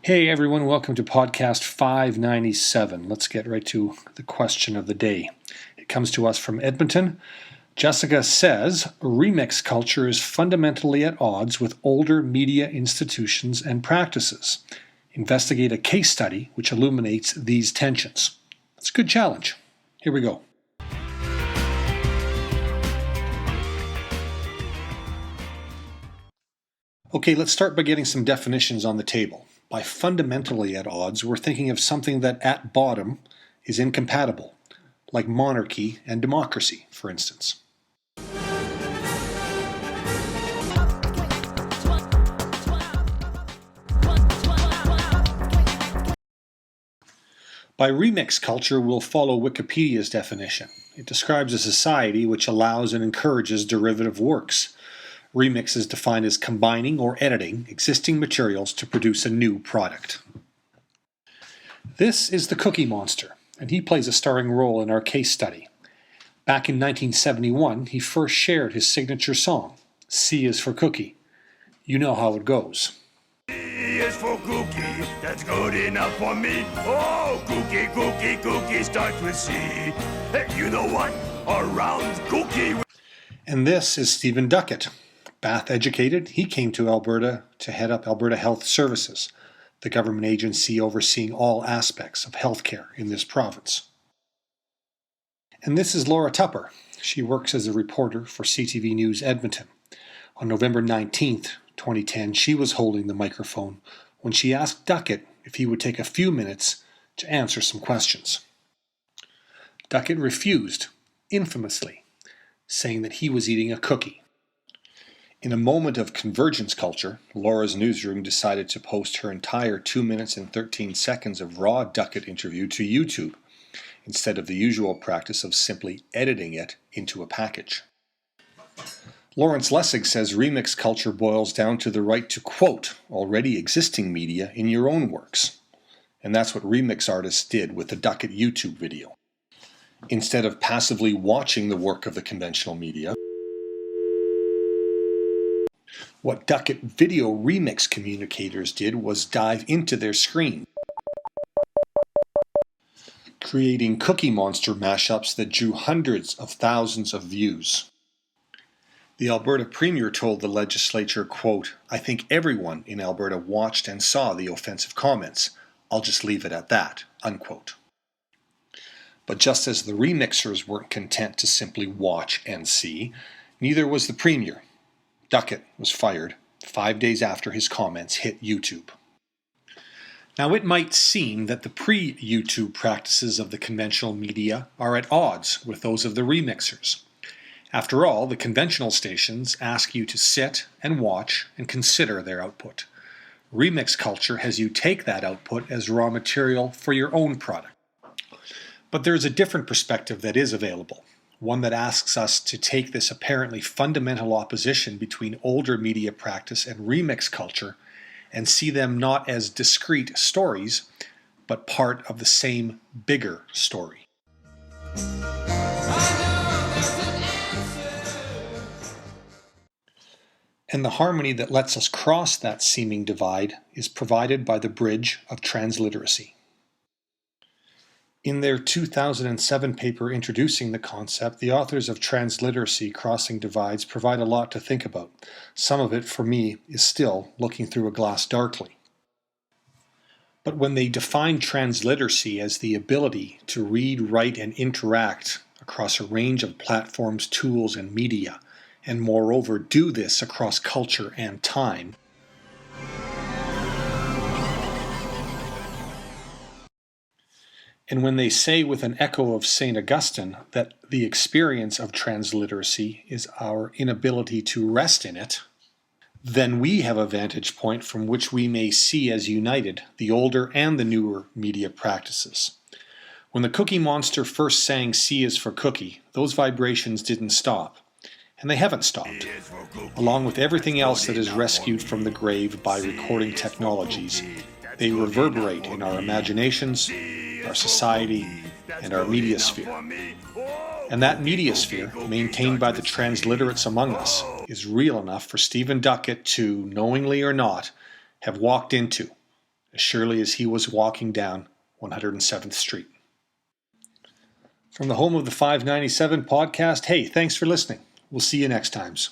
Hey everyone, welcome to podcast 597. Let's get right to the question of the day. It comes to us from Edmonton. Jessica says, remix culture is fundamentally at odds with older media institutions and practices. Investigate a case study which illuminates these tensions. It's a good challenge. Here we go. Okay, let's start by getting some definitions on the table. By fundamentally at odds, we're thinking of something that at bottom is incompatible, like monarchy and democracy, for instance. By remix culture, we'll follow Wikipedia's definition. It describes a society which allows and encourages derivative works. Remix is defined as combining or editing existing materials to produce a new product. This is the Cookie Monster, and he plays a starring role in our case study. Back in 1971, he first shared his signature song, C is for Cookie. You know how it goes. C is for cookie, that's good enough for me. Oh, cookie, cookie, cookie starts with C. Hey, you know what? Around cookie. And this is Stephen Duckett. Bath educated, he came to Alberta to head up Alberta Health Services, the government agency overseeing all aspects of healthcare in this province. And this is Laura Tupper. She works as a reporter for CTV News Edmonton. On November 19th, 2010, she was holding the microphone when she asked Duckett if he would take a few minutes to answer some questions. Duckett refused, infamously, saying that he was eating a cookie. In a moment of convergence culture, Laura's newsroom decided to post her entire 2 minutes and 13 seconds of raw Duckett interview to YouTube, instead of the usual practice of simply editing it into a package. Lawrence Lessig says remix culture boils down to the right to quote already existing media in your own works. And that's what remix artists did with the Duckett YouTube video. Instead of passively watching the work of the conventional media, what Duckett video remix communicators did was dive into their screen, creating Cookie Monster mashups that drew hundreds of thousands of views. The Alberta Premier told the legislature, quote, I think everyone in Alberta watched and saw the offensive comments. I'll just leave it at that, unquote. But just as the remixers weren't content to simply watch and see, neither was the Premier. Duckett was fired 5 days after his comments hit YouTube. Now it might seem that the pre-YouTube practices of the conventional media are at odds with those of the remixers. After all, the conventional stations ask you to sit and watch and consider their output. Remix culture has you take that output as raw material for your own product. But there is a different perspective that is available. One that asks us to take this apparently fundamental opposition between older media practice and remix culture and see them not as discrete stories, but part of the same bigger story. And the harmony that lets us cross that seeming divide is provided by the bridge of transliteracy. In their 2007 paper introducing the concept, the authors of Transliteracy Crossing Divides provide a lot to think about. Some of it, for me, is still looking through a glass darkly. But when they define transliteracy as the ability to read, write, and interact across a range of platforms, tools, and media, and moreover do this across culture and time, and when they say with an echo of St. Augustine that the experience of transliteracy is our inability to rest in it, then we have a vantage point from which we may see as united the older and the newer media practices. When the Cookie Monster first sang C is for Cookie, those vibrations didn't stop. And they haven't stopped. Along with everything else that is rescued from the grave by recording technologies, they reverberate in our imaginations, our society, and our media sphere. And that media sphere, maintained by the transliterates among us, is real enough for Stephen Duckett to, knowingly or not, have walked into as surely as he was walking down 107th Street. From the home of the 597 podcast, hey, thanks for listening. We'll see you next times.